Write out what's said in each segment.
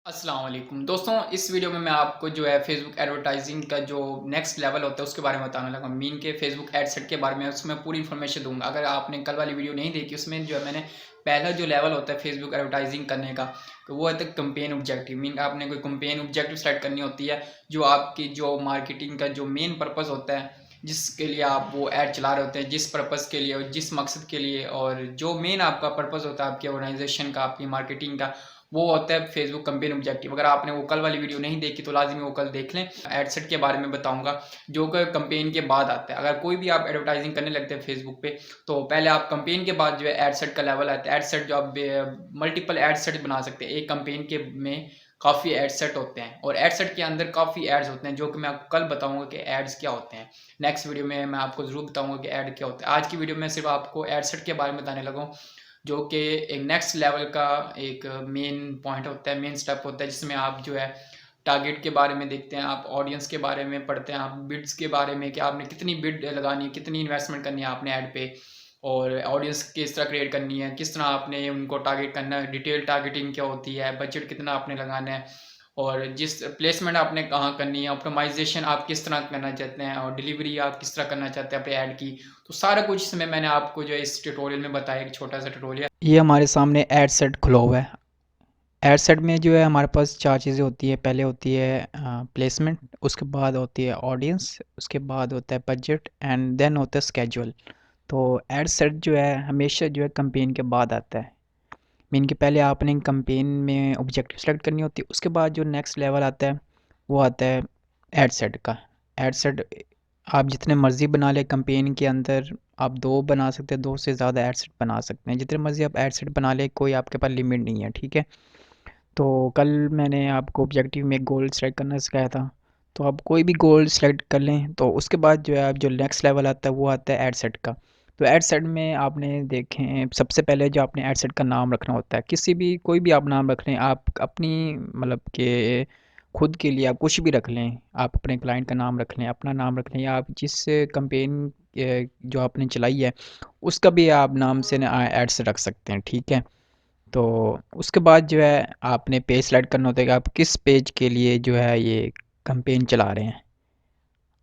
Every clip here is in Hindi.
अस्सलाम वालेकुम दोस्तों, इस वीडियो में मैं आपको जो है फेसबुक एडवर्टाइजिंग का जो नेक्स्ट लेवल होता है उसके बारे में बताने लगा। मीन के फेसबुक एड सेट के बारे में उसमें पूरी इन्फॉर्मेशन दूंगा। अगर आपने कल वाली वीडियो नहीं देखी, उसमें जो है मैंने पहला जो लेवल होता है फेसबुक एडवर्टाइजिंग करने का, तो वो होता है कंपेन ऑब्जेक्टिव। मीन आपने कोई कंपेन ऑब्जेक्टिव सेलेक्ट करनी होती है जो आपकी जो मार्केटिंग का जो मेन पर्पज़ होता है, जिसके लिए आप वो ऐड चला रहे होते हैं, जिस पर्पज़ के लिए और जिस मकसद के लिए, और जो मेन आपका पर्पज़ होता है आपकी ऑर्गेनाइजेशन का, आपकी मार्केटिंग का, वो होता है फेसबुक कंपेन ऑब्जेक्टिव। अगर आपने वो कल वाली वीडियो नहीं देखी तो लाजिमी वो कल देख लें। एडसेट के बारे में बताऊंगा जो कि कंपेन के बाद आता है। अगर कोई भी आप एडवर्टाइजिंग करने लगते हैं फेसबुक पे, तो पहले आप कंपेन के बाद जो है एडसेट का लेवल आता है। एडसेट जो आप मल्टीपल एडसेट बना सकते हैं एक कंपेन के में। काफ़ी एडसेट होते हैं और एडसेट के अंदर काफ़ी एड्स होते हैं, जो कि मैं आपको कल बताऊंगा कि एड्स क्या होते हैं। नेक्स्ट वीडियो में मैं आपको जरूर बताऊंगा कि एड क्या होता है। आज की वीडियो में सिर्फ आपको एडसेट के बारे में बताने लगा हूँ, जो कि एक नेक्स्ट लेवल का एक मेन पॉइंट होता है, मेन स्टेप होता है, जिसमें आप जो है टारगेट के बारे में देखते हैं, आप ऑडियंस के बारे में पढ़ते हैं, आप बिड्स के बारे में कि आपने कितनी बिड लगानी है, कितनी इन्वेस्टमेंट करनी है आपने ऐड पे, और ऑडियंस किस तरह क्रिएट करनी है, किस तरह आपने उनको टारगेट करना है, डिटेल टारगेटिंग क्या होती है, बजट कितना आपने लगाना है, और जिस प्लेसमेंट आपने कहाँ करनी है, ऑप्टिमाइजेशन आप किस तरह करना चाहते हैं, और डिलीवरी आप किस तरह करना चाहते हैं अपने ऐड की। तो सारा कुछ इसमें मैंने आपको जो है इस ट्यूटोरियल में बताया, एक छोटा सा ट्यूटोरियल। ये हमारे सामने एड सेट खुला हुआ है। एड सेट में जो है हमारे पास चार चीज़ें होती है। पहले होती है प्लेसमेंट, उसके बाद होती है ऑडियंस, उसके बाद होता है बजट, एंड देन होता है स्केड्यूल। तो एड सेट जो है हमेशा जो है कंपेन के बाद आता है। मीन के पहले आपने कंपेन में ऑब्जेक्टिव सेलेक्ट करनी होती है, उसके बाद जो नेक्स्ट लेवल आता है वो आता है एड सेट का। एड सेट आप जितने मर्ज़ी बना लें कंपेन के अंदर, आप दो बना सकते हैं, दो से ज़्यादा एड सेट बना सकते हैं, जितने मर्ज़ी आप एड सेट बना लें, कोई आपके पास लिमिट नहीं है, ठीक है। तो कल मैंने आपको ऑब्जेक्टिव में गोल सेलेक्ट करना सिखाया था, तो आप कोई भी गोल सेलेक्ट कर लें, तो उसके बाद जो है आप जो नेक्स्ट लेवल आता है वो आता है एड सेट का। तो एड सेट में आपने देखें, सबसे पहले जो आपने एड सेट का नाम रखना होता है, किसी भी कोई भी आप नाम रख लें, आप अपनी मतलब कि खुद के लिए आप कुछ भी रख लें, आप अपने क्लाइंट का नाम रख लें, अपना नाम रख लें, या आप जिस कंपेन जो आपने चलाई है उसका भी आप नाम से ना एड्स रख सकते हैं, ठीक है। तो उसके बाद जो है आपने पेज सेलेक्ट करना होता है कि आप किस पेज के लिए जो है ये कंपेन चला रहे हैं।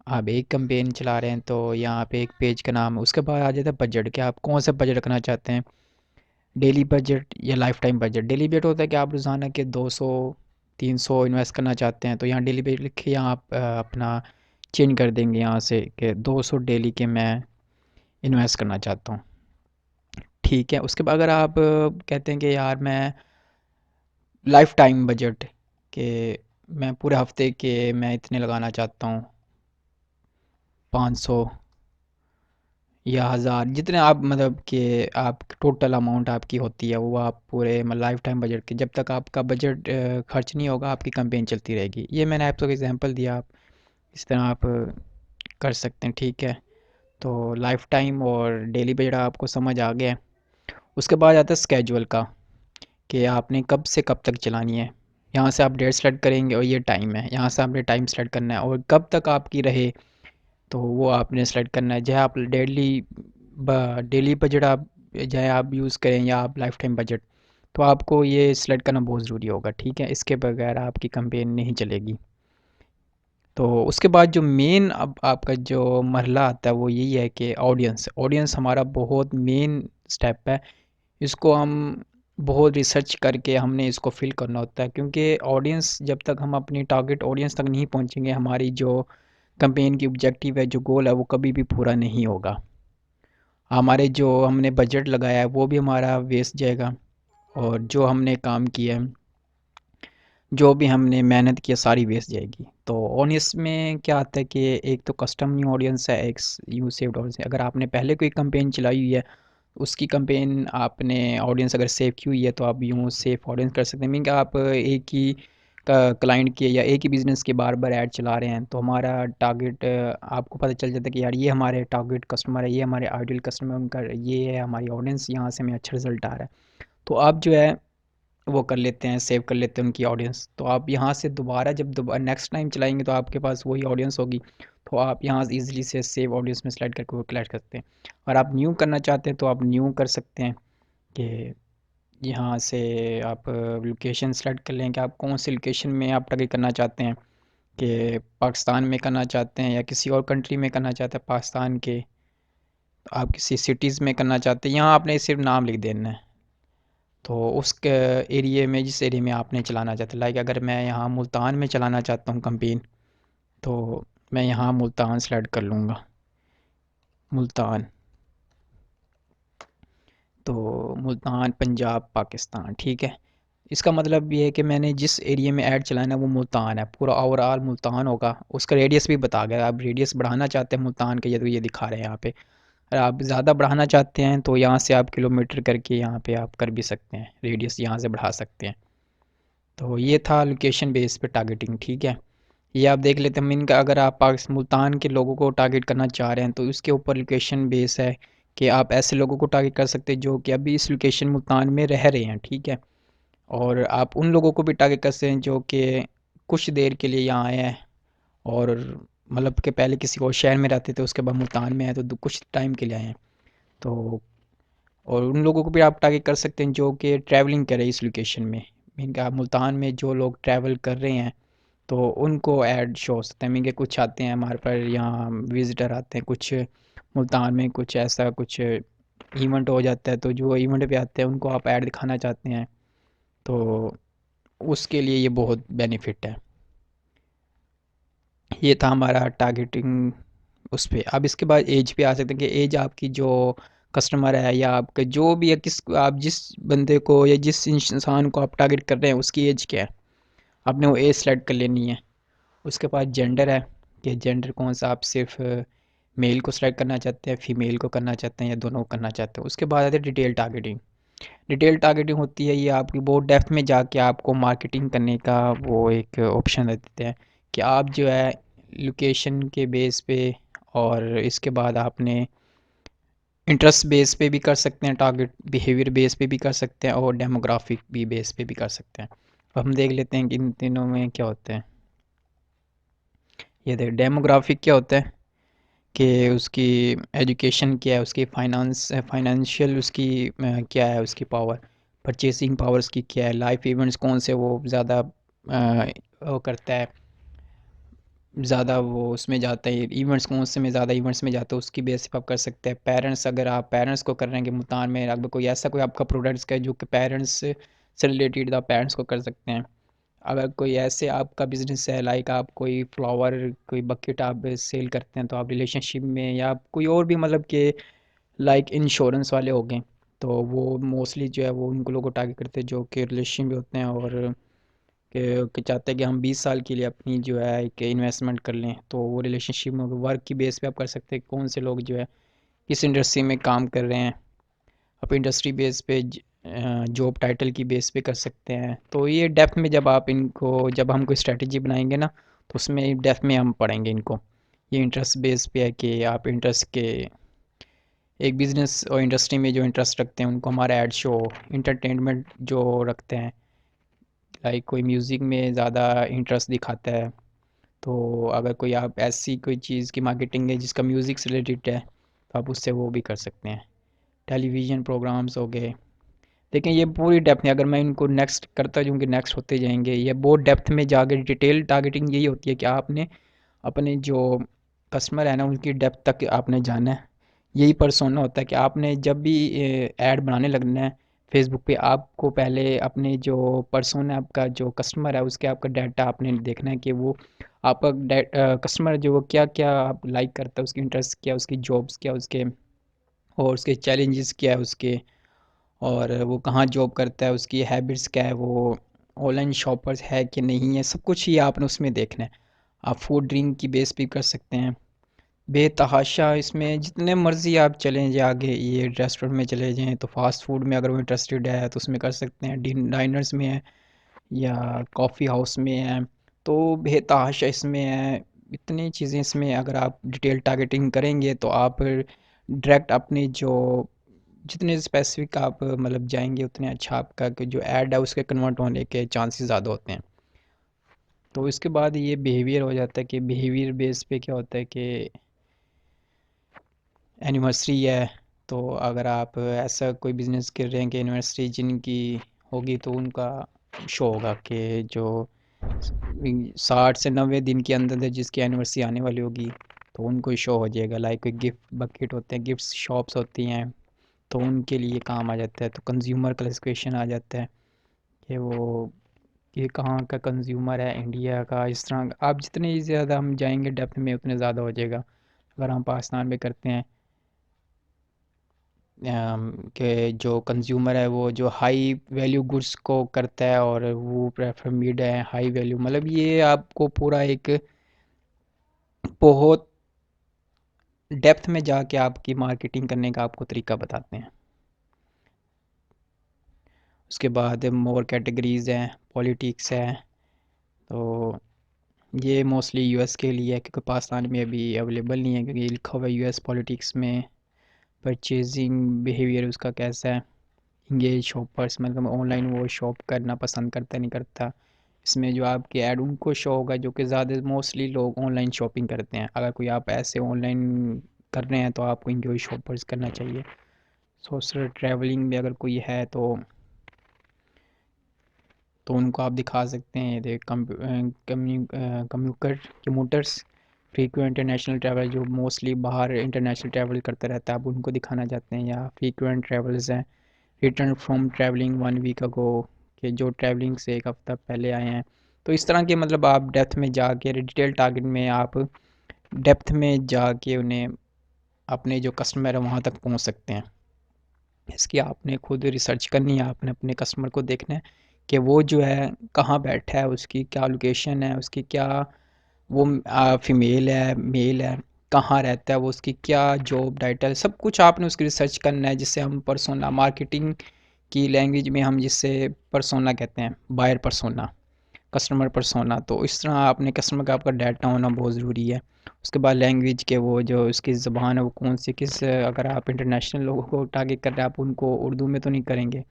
आप एक कंपेन चला रहे हैं तो यहाँ पे एक पेज का नाम है। उसके बाद आ जाता है बजट, कि आप कौन सा बजट रखना चाहते हैं, डेली बजट या life time budget. Daily budget होता है कि आप रोज़ाना के 200 300 इन्वेस्ट करना चाहते हैं, तो यहाँ डेली बजट लिख के यहाँ आप अपना चेंज कर देंगे यहाँ से कि 200 डेली के मैं इन्वेस्ट करना चाहता हूँ, ठीक है। उसके बाद अगर आप कहते हैं कि यार मैं लाइफ टाइम बजट के, मैं पूरे हफ्ते के मैं इतने लगाना चाहता हूँ, 500 या 1000, जितने आप मतलब कि आप टोटल अमाउंट आपकी होती है वो आप पूरे लाइफ टाइम बजट के, जब तक आपका बजट खर्च नहीं होगा आपकी कैंपेन चलती रहेगी। ये मैंने आपको एग्जांपल दिया, आप इस तरह आप कर सकते हैं, ठीक है। तो लाइफ टाइम और डेली बजट आपको समझ आ गया है। उसके बाद आता है स्केजुअल का, कि आपने कब से कब तक चलानी है। यहाँ से आप डेट सेलेक्ट करेंगे और ये टाइम है, यहाँ से आपने टाइम सेलेक्ट करना है, और कब तक आपकी रहे तो वो आपने सेलेक्ट करना है। चाहे आप डेली बजट आप चाहे आप यूज़ करें या आप लाइफ टाइम बजट, तो आपको ये सेलेक्ट करना बहुत ज़रूरी होगा, ठीक है। इसके बगैर आपकी कंपेन नहीं चलेगी। तो उसके बाद जो मेन अब आपका जो मरहला आता है वो यही है कि ऑडियंस ऑडियंस हमारा बहुत मेन स्टेप है। इसको हम बहुत रिसर्च करके हमने इसको फिल करना होता है, क्योंकि ऑडियंस जब तक हम अपनी टारगेट ऑडियंस तक नहीं पहुंचेंगे, हमारी जो कैंपेन की ऑब्जेक्टिव है, जो गोल है, वो कभी भी पूरा नहीं होगा। हमारे जो हमने बजट लगाया है वो भी हमारा वेस्ट जाएगा, और जो हमने काम किया है, जो भी हमने मेहनत की है, सारी वेस्ट जाएगी। तो ऑडियंस में क्या आता है कि एक तो कस्टम न्यू ऑडियंस है, एक यू सेव्ड ऑडियंस है। अगर आपने पहले कोई कैंपेन चलाई हुई है, उसकी कैंपेन आपने ऑडियंस अगर सेव की हुई है, तो आप यूँ सेव ऑडियंस कर सकते हैं। मीन कि आप एक ही क्लाइंट के या एक ही बिज़नेस के बार बार ऐड चला रहे हैं, तो हमारा टारगेट आपको पता चल जाता है कि यार ये हमारे टारगेट कस्टमर है, ये हमारे आइडियल कस्टमर, उनका ये है हमारी ऑडियंस, यहाँ से हमें अच्छा रिजल्ट आ रहा है। तो आप जो है वो कर लेते हैं, सेव कर लेते हैं उनकी ऑडियंस। तो आप यहाँ से दोबारा जब दोबारा नेक्स्ट टाइम चलाएंगे तो आपके पास वही ऑडियंस होगी, तो आप यहाँ से ईजिली से सेव ऑडियंस में स्लाइड करके वो कलेक्ट करते हैं। और आप न्यू करना चाहते हैं तो आप न्यू कर सकते हैं, कि यहाँ से आप लोकेशन सेलेक्ट कर लें कि आप कौन सी लोकेशन में आप टारगेट करना चाहते हैं, कि पाकिस्तान में करना चाहते हैं या किसी और कंट्री में करना चाहते हैं पाकिस्तान के, तो आप किसी सिटीज़ में करना चाहते हैं। यहाँ आपने सिर्फ नाम लिख देना है, तो उस एरिए में जिस एरिया में आपने चलाना चाहते हैं, लाइक अगर मैं यहाँ मुल्तान में चलाना चाहता हूँ कंपेन, तो मैं यहाँ मुल्तान सेलेक्ट कर लूँगा, मुल्तान, तो मुल्तान पंजाब पाकिस्तान, ठीक है। इसका मतलब ये है कि मैंने जिस एरिया में ऐड चलाना है वो मुल्तान है, पूरा ओवरऑल मुल्तान होगा। उसका रेडियस भी बता गया, आप रेडियस बढ़ाना चाहते हैं मुल्तान के, ये तो ये दिखा रहे हैं यहाँ पे। अगर आप ज़्यादा बढ़ाना चाहते हैं तो यहाँ से आप किलोमीटर करके यहाँ पे आप कर भी सकते हैं, रेडियस यहाँ से बढ़ा सकते हैं। तो ये था लोकेशन बेस पे टारगेटिंग, ठीक है। ये आप देख लेते हैं मीन का, अगर आप मुल्तान के लोगों को टारगेट करना चाह रहे हैं तो उसके ऊपर लोकेशन बेस है कि आप ऐसे लोगों को टारगेट कर सकते हैं जो कि अभी इस लोकेशन मुल्तान में रह रहे हैं, ठीक है। और आप उन लोगों को भी टारगेट कर सकते हैं जो कि कुछ देर के लिए यहाँ आए हैं, और मतलब कि पहले किसी और शहर में रहते थे उसके बाद मुल्तान में आए तो कुछ टाइम के लिए आए हैं। तो और उन लोगों को भी आप टारगेट कर सकते हैं जो कि ट्रैवलिंग करें इस लोकेशन में, मीन का मुल्तान में जो लोग ट्रैवल कर रहे हैं तो उनको ऐड शो हो सकता है। मीन के कुछ आते हैं हमारे पर, यहाँ विज़िटर आते हैं कुछ मुल्तान में, कुछ ऐसा कुछ इवेंट हो जाता है, तो जो इवेंट पे आते हैं उनको आप ऐड दिखाना चाहते हैं, तो उसके लिए ये बहुत बेनिफिट है। ये था हमारा टारगेटिंग उस पे। अब इसके बाद एज पे आ सकते हैं कि एज आपकी जो कस्टमर है या आपके जो भी है, किस आप जिस बंदे को या जिस इंसान को आप टारगेट कर रहे हैं उसकी एज क्या है, आपने वो एज सेलेक्ट कर लेनी है। उसके बाद जेंडर है कि जेंडर कौन सा, आप सिर्फ मेल को सेलेक्ट करना चाहते हैं, फीमेल को करना चाहते हैं या दोनों को करना चाहते हैं। उसके बाद आती है डिटेल टारगेटिंग। डिटेल टारगेटिंग होती है ये आपकी बहुत डेप्थ में जाके आपको मार्केटिंग करने का वो एक ऑप्शन दे देते हैं कि आप जो है लोकेशन के बेस पे, और इसके बाद आपने इंटरेस्ट बेस पे भी कर सकते हैं टारगेट, बिहेवियर बेस पे भी कर सकते हैं, और डेमोग्राफिक भी बेस पे भी कर सकते हैं। अब हम देख लेते हैं कि इन तीनों में क्या होते हैं। ये देख, डेमोग्राफिक क्या होता है कि उसकी एजुकेशन क्या है, उसकी फाइनेंशियल उसकी क्या है, उसकी पावर, परचेसिंग पावर उसकी क्या है, लाइफ इवेंट्स कौन से वो ज़्यादा वो करता है, ज़्यादा वो उसमें जाता है, इवेंट्स कौन से में ज़्यादा इवेंट्स में जाता है, उसकी बेस पे आप कर सकते हैं। पेरेंट्स, अगर आप पेरेंट्स को कर रहे हैं कि मुल्तान में अगर कोई ऐसा कोई आपका प्रोडक्ट्स का है जो कि पेरेंट्स से रिलेटेड, आप पेरेंट्स को कर सकते हैं। अगर कोई ऐसे आपका बिजनेस है, लाइक आप कोई फ्लावर कोई बकेट आप सेल करते हैं, तो आप रिलेशनशिप में, या आप कोई और भी मतलब कि लाइक इंश्योरेंस वाले हो गए, तो वो मोस्टली जो है वो उनको लोगों को टारगेट करते हैं जो कि रिलेशन में होते हैं, और कि चाहते हैं कि हम 20 साल के लिए अपनी जो है कि इन्वेस्टमेंट कर लें, तो वो रिलेशनशिप में वर्क की बेस पे आप कर सकते हैं कौन से लोग जो है किस इंडस्ट्री में काम कर रहे हैं, आप इंडस्ट्री बेस पे जॉब टाइटल की बेस पे कर सकते हैं। तो ये डेप्थ में जब आप इनको, जब हम कोई स्ट्रेटजी बनाएंगे ना, तो उसमें डेप्थ में हम पढ़ेंगे इनको। ये इंटरेस्ट बेस पे है कि आप इंटरेस्ट के एक बिज़नेस और इंडस्ट्री में जो इंटरेस्ट रखते हैं उनको हमारा ऐड शो, इंटरटेनमेंट जो रखते हैं, लाइक कोई म्यूज़िक में ज़्यादा इंटरेस्ट दिखाता है, तो अगर कोई आप ऐसी कोई चीज़ की मार्केटिंग है जिसका म्यूज़िक से रिलेटेड है, तो आप उससे वो भी कर सकते हैं। टेलीविज़न प्रोग्राम्स हो गए। लेकिन ये पूरी डेप्थ में, अगर मैं इनको नेक्स्ट करता जाऊँ कि नेक्स्ट होते जाएंगे, ये बहुत डेप्थ में जाके डिटेल टारगेटिंग यही होती है कि आपने अपने जो कस्टमर है ना उनकी डेप्थ तक आपने जाना है। यही पर्सोना होता है कि आपने जब भी ऐड बनाने लगना है फेसबुक पे, आपको पहले अपने जो पर्सोना आपका जो कस्टमर है उसके आपका डाटा आपने देखना है कि वो आपका कस्टमर जो वो क्या क्या आप लाइक करता है, उसकी इंटरेस्ट क्या, उसकी जॉब्स क्या, उसके और उसके चैलेंजेस क्या है उसके, और वो कहाँ जॉब करता है, उसकी हैबिट्स क्या है, वो ऑनलाइन शॉपर्स है कि नहीं है, सब कुछ ही आपने उसमें देखना है। आप फूड ड्रिंक की बेस भी कर सकते हैं बेतहाशा, इसमें जितने मर्ज़ी आप चलें जाए आगे, ये रेस्टोरेंट में चले जाएँ तो फास्ट फूड में अगर वो इंटरेस्टेड है तो उसमें कर सकते हैं, डाइनर्स में है या कॉफ़ी हाउस में है, तो बेतहाशा इसमें है। इतनी चीज़ें इसमें अगर आप डिटेल टारगेटिंग करेंगे तो आप डायरेक्ट अपनी जो जितने स्पेसिफिक आप मतलब जाएंगे उतने अच्छा आपका कि जो ऐड है उसके कन्वर्ट होने के चांसेस ज़्यादा होते हैं। तो इसके बाद ये बिहेवियर हो जाता है कि बिहेवियर बेस पे क्या होता है कि एनिवर्सरी है, तो अगर आप ऐसा कोई बिज़नेस कर रहे हैं कि यूनिवर्सिटी जिनकी होगी तो उनका शो होगा कि जो 60 से 90 दिन के अंदर जिसकी एनिवर्सरी आने वाली होगी तो उनको शो हो जाएगा। लाइक कोई गिफ्ट बकेट होते हैं, गिफ्ट शॉप्स होती हैं, तो उनके लिए काम आ जाता है। तो कंज्यूमर क्लासिफिकेशन आ जाता है कि वो ये कहाँ का कंज्यूमर है, इंडिया का। इस तरह आप जितने ज़्यादा हम जाएंगे डेप्थ में उतने ज़्यादा हो जाएगा। अगर हम पाकिस्तान में करते हैं कि जो कंज्यूमर है वो जो हाई वैल्यू गुड्स को करता है और वो प्रेफर मिड है हाई वैल्यू, मतलब ये आपको पूरा एक बहुत डेप्थ में जाके आपकी मार्केटिंग करने का आपको तरीका बताते हैं। उसके बाद मोर कैटेगरीज़ हैं, पॉलिटिक्स है। तो ये मोस्टली यूएस के लिए है क्योंकि पाकिस्तान में अभी अवेलेबल नहीं है, क्योंकि ये लिखा हुआ है यूएस पॉलिटिक्स में। परचेजिंग बिहेवियर उसका कैसा है, इंगेज शॉपर्स, मतलब ऑनलाइन वो शॉप करना पसंद करता नहीं करता। इसमें जो आपके ऐड उनको शो होगा जो कि ज़्यादा मोस्टली लोग ऑनलाइन शॉपिंग करते हैं। अगर कोई आप ऐसे ऑनलाइन कर रहे हैं तो आपको इंगेज शॉपर्स करना चाहिए। सोशल ट्रैवलिंग में अगर कोई है तो उनको आप दिखा सकते हैं। ये कम्यूटर्स, फ्रीक्वेंट इंटरनेशनल ट्रैवल जो मोस्टली बाहर इंटरनेशनल ट्रैवल करते रहता है, आप उनको दिखाना चाहते हैं। या फ्रीक्वेंट ट्रैवल्स हैं, return from travelling 1 week ago, कि जो ट्रैवलिंग से एक हफ़्ता पहले आए हैं। तो इस तरह के मतलब आप डेप्थ में जाके डिटेल टारगेट में आप डेप्थ में जाके उन्हें अपने जो कस्टमर है वहाँ तक पहुँच सकते हैं। इसकी आपने खुद रिसर्च करनी है, आपने अपने कस्टमर को देखना है कि वो जो है कहाँ बैठा है, उसकी क्या लोकेशन है, उसकी क्या वो फीमेल है मेल है, कहाँ रहता है वो, उसकी क्या जॉब टाइटल, सब कुछ आपने उसकी रिसर्च करना है। जिससे हम पर्सोना मार्केटिंग की लैंग्वेज में हम जिससे पर्सोना कहते हैं, बायर पर्सोना, कस्टमर पर्सोना। तो इस तरह आपने कस्टमर का आपका डाटा होना बहुत ज़रूरी है। उसके बाद लैंग्वेज के वो जो उसकी ज़बान है वो कौन सी किस, अगर आप इंटरनेशनल लोगों को टारगेट कर रहे हैं आप उनको उर्दू में तो नहीं करेंगे।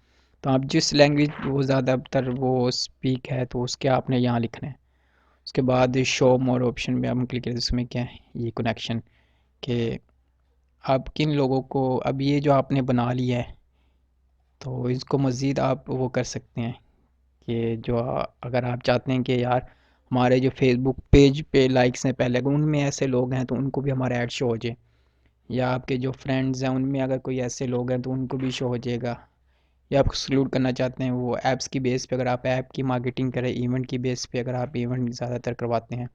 तो आप जिस लैंग्वेज वो ज़्यादातर वो स्पीक है तो उसके आपने यहाँ लिखना है। उसके बाद शो मोर ऑप्शन में हम क्लिक करें, उसमें क्या है ये कनेक्शन, कि आप किन लोगों को अब ये जो आपने बना लिया है तो इसको मज़ीद आप वो कर सकते हैं कि जो अगर आप चाहते हैं कि यार हमारे जो फेसबुक पेज पे लाइक्स हैं पहले, अगर उनमें ऐसे लोग हैं तो उनको भी हमारा ऐड शो हो जाए। या आपके जो फ्रेंड्स हैं उनमें अगर कोई ऐसे लोग हैं तो उनको भी शो हो जाएगा। या आप एक्सक्लूड करना चाहते हैं वो ऐप्स की बेस पे, अगर आप ऐप की मार्केटिंग करें इवेंट की बेस पे, अगर आप इवेंट ज़्यादातर करवाते हैं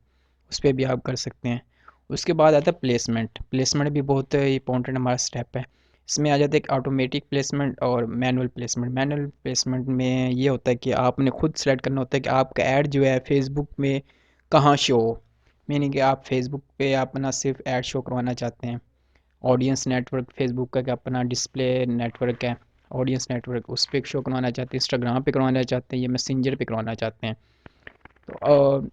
उस पर भी आप कर सकते हैं। उसके बाद आता है प्लेसमेंट। प्लेसमेंट भी बहुत इंपॉर्टेंट हमारा स्टेप है। इसमें आ जाता है एक ऑटोमेटिक प्लेसमेंट और मैनुअल प्लेसमेंट। मैनुअल प्लेसमेंट में ये होता है कि आपने खुद सेलेक्ट करना होता है कि आपका ऐड जो है फेसबुक में कहाँ शो हो। मीनिंग कि आप फेसबुक पे अपना सिर्फ ऐड शो करवाना चाहते हैं। ऑडियंस नेटवर्क फेसबुक का क्या अपना डिस्प्ले नेटवर्क है, ऑडियंस नेटवर्क उस पर शो करवाना चाहते हैं, इंस्टाग्राम पे करवाना चाहते हैं या मैसेंजर पे करवाना चाहते हैं। तो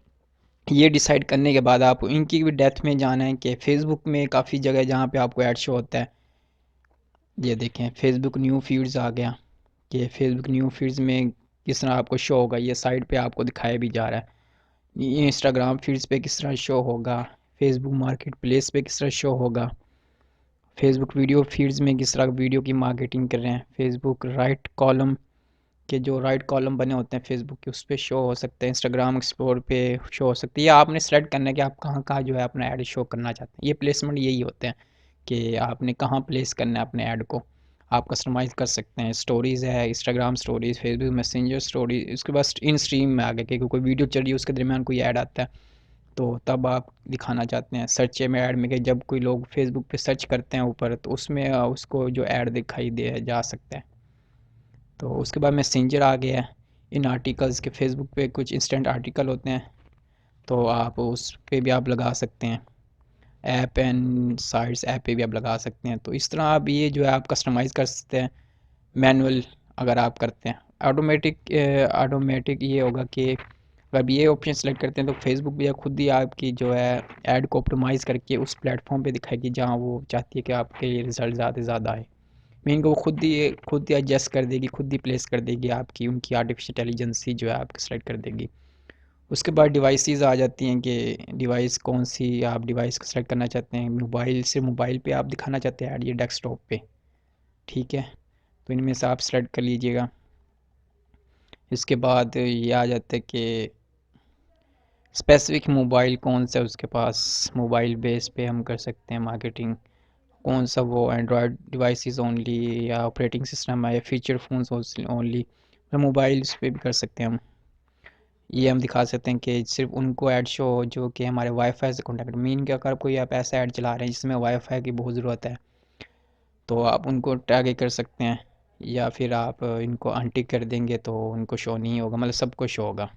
ये डिसाइड करने के बाद आप इनकी भी डेप्थ में जाना है कि फेसबुक में काफ़ी जगह जहाँ पे आपको ऐड शो होता है। ये देखें फेसबुक न्यू फीड्स आ गया कि फेसबुक न्यू फीड्स में किस तरह आपको शो होगा, ये साइड पे आपको दिखाया भी जा रहा है। ये इंस्टाग्राम फीड्स पे किस तरह शो होगा, फेसबुक मार्केट प्लेस पे किस तरह शो होगा, फेसबुक वीडियो फीड्स में किस तरह वीडियो की मार्केटिंग कर रहे हैं, फेसबुक राइट कॉलम के जो राइट कॉलम बने होते हैं फेसबुक के उस पर शो हो सकते हैं, इंस्टाग्राम एक्सप्लोर पे शो हो सकती है। या आपने सेलेक्ट करना है कि आप कहाँ कहाँ जो है अपना ऐड शो करना चाहते हैं। ये प्लेसमेंट यही होते हैं कि आपने कहाँ प्लेस करना है अपने ऐड को। आप कस्टमाइज़ कर सकते हैं। स्टोरीज़ है, Instagram stories, Facebook messenger stories, उसके बाद इन स्ट्रीम में आ गया कि कोई वीडियो चल रही है उसके दरमियान कोई ऐड आता है तो तब आप दिखाना चाहते हैं। सर्च में ऐड में कि जब कोई लोग फेसबुक पे सर्च करते हैं ऊपर तो उसमें उसको जो ऐड दिखाई दे जा सकता है। तो उसके बाद मैसेंजर आ गया है। इन आर्टिकल्स के फेसबुक पे कुछ इंस्टेंट आर्टिकल होते हैं तो आप उस पे भी आप लगा सकते हैं। ऐप एंड साइट्स ऐप पे भी आप लगा सकते हैं। तो इस तरह आप ये जो है आप कस्टमाइज़ कर सकते हैं। मैनुअल अगर आप करते हैं, ऑटोमेटिक ये होगा कि अगर ये ऑप्शन सेलेक्ट करते हैं तो फेसबुक भी खुद ही आपकी जो है ऐड को ऑप्टिमाइज़ करके उस प्लेटफॉर्म पे दिखाएगी जहाँ वो चाहती है कि आपके रिज़ल्ट ज़्यादा से ज़्यादा आए। मीन को वो खुद ही एडजस्ट कर देगी, खुद ही प्लेस कर देगी आपकी, उनकी आर्टिफिशियल इंटेलिजेंस ही जो है आपको सेलेक्ट कर देगी। उसके बाद डिवाइसेस आ जाती हैं कि डिवाइस कौन सी आप डिवाइस को सेलेक्ट करना चाहते हैं। मोबाइल से मोबाइल पे आप दिखाना चाहते हैं ऐड, ये डेस्कटॉप पे। ठीक है, तो इनमें से आप सेलेक्ट कर लीजिएगा। इसके बाद ये आ जाता है कि स्पेसिफिक मोबाइल कौन सा है उसके पास, मोबाइल बेस पे हम कर सकते हैं मार्केटिंग, कौन सा वो एंड्रॉयड डिवाइसेस ओनली या ऑपरेटिंग सिस्टम है या फीचर फोन्स ओनली, तो मोबाइल्स पे भी कर सकते हैं हम। ये हम दिखा सकते हैं कि सिर्फ उनको ऐड शो हो जो कि हमारे वाईफाई से कॉन्टेक्ट, मीन के अगर कोई आप ऐसा ऐड चला रहे हैं जिसमें वाईफाई की बहुत ज़रूरत है तो आप उनको टारगेट कर सकते हैं, या फिर आप इनको अनटिक कर देंगे तो उनको शो नहीं होगा, मतलब सबको शो होगा।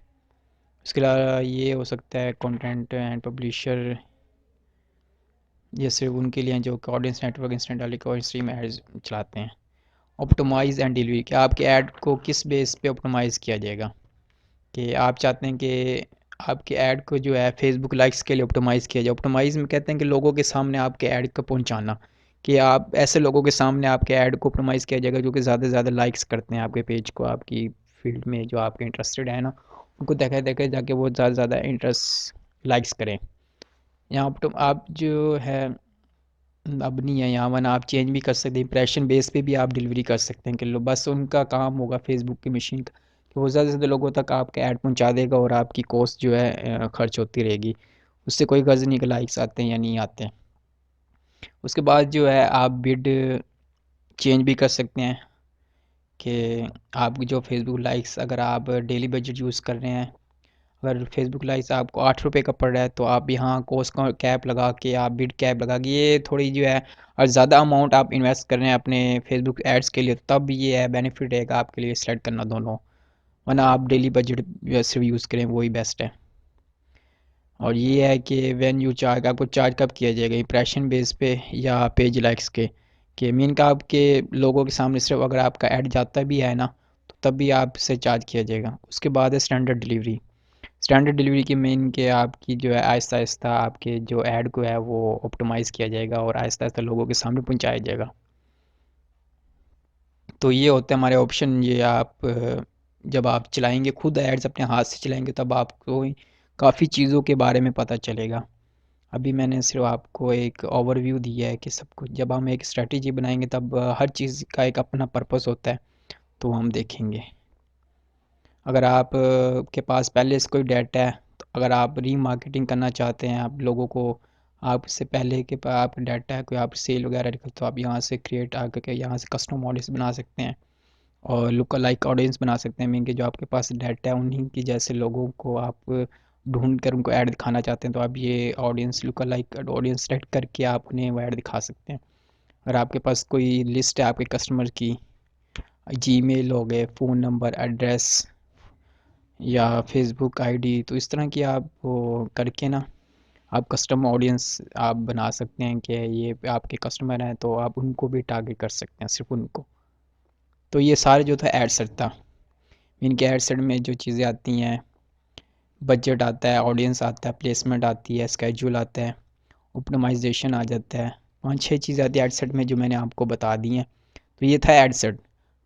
उसके अलावा ये हो सकता है कंटेंट एंड पब्लिशर, ये सिर्फ उनके लिए जो ऑडियंस नेटवर्क इंस्टेंट और स्ट्रीम एड्स चलाते हैं। ऑप्टिमाइज़ एंड डिलीवरी, कि आपके ऐड को किस बेस पे ऑप्टिमाइज़ किया जाएगा, कि आप चाहते हैं कि आपके ऐड को जो है फेसबुक लाइक्स के लिए ऑप्टिमाइज़ किया जाए। ऑप्टिमाइज़ में कहते हैं कि लोगों के सामने आपके ऐड को पहुंचाना, कि आप ऐसे लोगों के सामने आपके ऐड को ऑप्टिमाइज़ किया जाएगा जो कि ज़्यादा से ज़्यादा लाइक्स करते हैं आपके पेज को, आपकी फील्ड में जो आपके इंटरेस्टेड है ना, उनको देखे देखे जाके वो ज़्यादा से ज़्यादा इंटरेस्ट लाइक्स करें। यहाँ पर आप जो है अब नहीं है यहाँ, वन आप चेंज भी कर सकते हैं, इंप्रेशन बेस पे भी आप डिलीवरी कर सकते हैं कि लो बस उनका काम होगा फेसबुक की मशीन का कि वो ज़्यादा से ज़्यादा लोगों तक आपका ऐड पहुंचा देगा और आपकी कॉस्ट जो है खर्च होती रहेगी, उससे कोई गर्ज नहीं कि लाइक्स आते हैं या नहीं आते हैं। उसके बाद जो है आप बिड चेंज भी कर सकते हैं कि आप जो फेसबुक लाइक्स अगर आप डेली बजट यूज़ कर रहे हैं, अगर फेसबुक लाइक्स आपको 8 रुपये का पड़ रहा है तो आप यहाँ कोस्ट का कैप लगा के, आप बिड कैप लगा के, ये थोड़ी जो है और ज़्यादा अमाउंट आप इन्वेस्ट कर रहे हैं अपने फेसबुक एड्स के लिए, तब ये है बेनिफिट रहेगा आपके लिए सेलेक्ट करना दोनों, वरना आप डेली बजट सिर्फ यूज़ करें वही बेस्ट है। और ये है कि व्हेन यू चार्ज, आपको चार्ज कब किया जाएगा, इंप्रेशन बेस पे या पेज लाइक्स के, कि मीन का आपके लोगों के सामने सिर्फ अगर आपका ऐड जाता भी है ना तो तब भी आपसे चार्ज किया जाएगा। उसके बाद है स्टैंडर्ड डिलीवरी। स्टैंडर्ड डिलीवरी की मेन के आपकी जो है आहिस्ता आहिस्ता आपके जो ऐड को है वो ऑप्टिमाइज़ किया जाएगा और आहिस्ता आहिस्ता लोगों के सामने पहुंचाया जाएगा। तो ये होते हैं हमारे ऑप्शन, ये आप जब आप चलाएंगे खुद एड्स अपने हाथ से चलाएंगे तब आपको काफ़ी चीज़ों के बारे में पता चलेगा। अभी मैंने सिर्फ आपको एक ओवरव्यू दिया है कि सब कुछ, जब हम एक स्ट्रेटजी बनाएंगे तब हर चीज़ का एक अपना पर्पस होता है, तो हम देखेंगे। अगर आप के पास पहले से कोई डाटा है तो अगर आप रीमार्केटिंग करना चाहते हैं, आप लोगों को आपसे पहले के पास आप डाटा है कोई आप सेल वगैरह रखते तो आप यहाँ से क्रिएट आकर के यहाँ से कस्टम ऑडियंस बना सकते हैं और लुक लाइक ऑडियंस बना सकते हैं, मीन कि जो आपके पास डाटा है उन्हीं की जैसे लोगों को आप ढूंढ कर उनको ऐड दिखाना चाहते हैं तो आप ये audience look like audience select करके आप उन्हें वो ऐड दिखा सकते हैं। अगर आपके पास कोई लिस्ट है आपके कस्टमर की, जीमेल हो गए, फ़ोन नंबर, एड्रेस या फेसबुक आईडी, तो इस तरह की आप वो करके ना आप कस्टम ऑडियंस आप बना सकते हैं कि ये आपके कस्टमर हैं तो आप उनको भी टारगेट कर सकते हैं, सिर्फ उनको। तो ये सारे जो था एड सेट था, इनके एड सेट में जो चीज़ें आती हैं, बजट आता है, ऑडियंस आता है, प्लेसमेंट आती है, स्केड्यूल आता है, ऑप्टिमाइजेशन आ जाता है, 5-6 चीज़ें आती है एड सेट में जो मैंने आपको बता दी हैं। तो ये था एड सेट।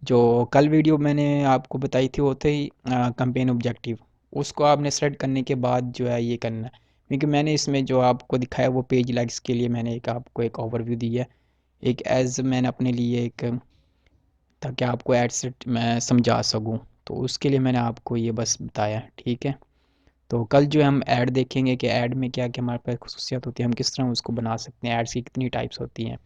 जो कल वीडियो मैंने आपको बताई थी वो थी कैंपेन ऑब्जेक्टिव, उसको आपने सेलेक्ट करने के बाद जो है ये करना है, क्योंकि मैंने इसमें जो आपको दिखाया वो पेज लाइक्स के लिए मैंने एक आपको एक ओवरव्यू दी है, एक एज मैंने अपने लिए एक, ताकि आपको एड सेट मैं समझा सकूं, तो उसके लिए मैंने आपको ये बस बताया, ठीक है। तो कल जो हम ऐड देखेंगे कि ऐड में क्या क्या हमारे पास खसूसियात होती है, हम किस तरह उसको बना सकते हैं, ऐड्स की कितनी टाइप्स होती हैं,